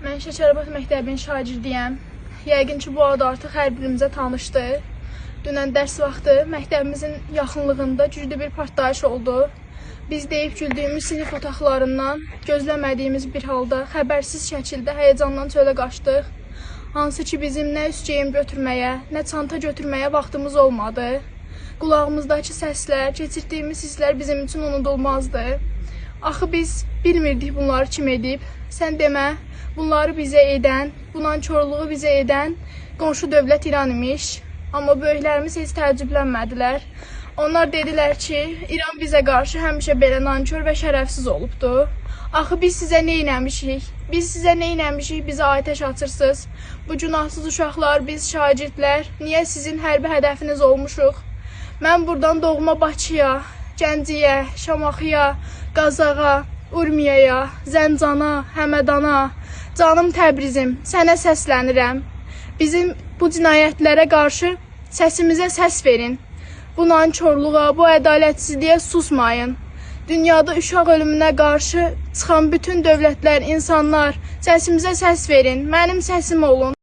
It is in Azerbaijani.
Mən Şəkərabad məktəbinin şagirdiyəm. Yəqin ki, bu ad artıq hər birimizə tanışdır. Dünən dərs vaxtı məktəbimizin yaxınlığında güclü bir partlayış oldu. Biz deyib güldüyümüz sinif otaqlarından gözləmədiyimiz bir halda xəbərsiz şəkildə həyəcandan çölə qaçdıq. Hansı ki, bizim nə üst geyim götürməyə, nə çanta götürməyə vaxtımız olmadı. Qulağımızdakı səslər, keçirdiyimiz hisslər bizim üçün unudulmazdı. Axı biz bilmirdik bunları kim edib. Sən demə, bunları bizə edən, bu nankorluğu bizə edən qonşu dövlət İran imiş. Amma böyüklərimiz heç təəccüblənmədilər. Onlar dedilər ki, İran bizə qarşı həmişə belə nankor və şərəfsiz olubdu. Axı biz sizə nə eləmişik? Biz sizə nə eləmişik, bizə atəş açırsınız. Bu günahsız uşaqlar, biz şagirdlər, niyə sizin hərbi hədəfiniz olmuşuq? Mən buradan doğma Bakıya, Gəncəyə, Şamaxıya, Qazağa, Urmiyaya, Zəncana, Həmədana, canım Təbrizim, sənə səslənirəm. Bizim bu cinayətlərə qarşı səsimizə səs verin. Bu nankorluğa, bu ədalətsizliyə susmayın. Dünyada uşaq ölümünə qarşı çıxan bütün dövlətlər, insanlar, səsimizə səs verin. Mənim səsim olun.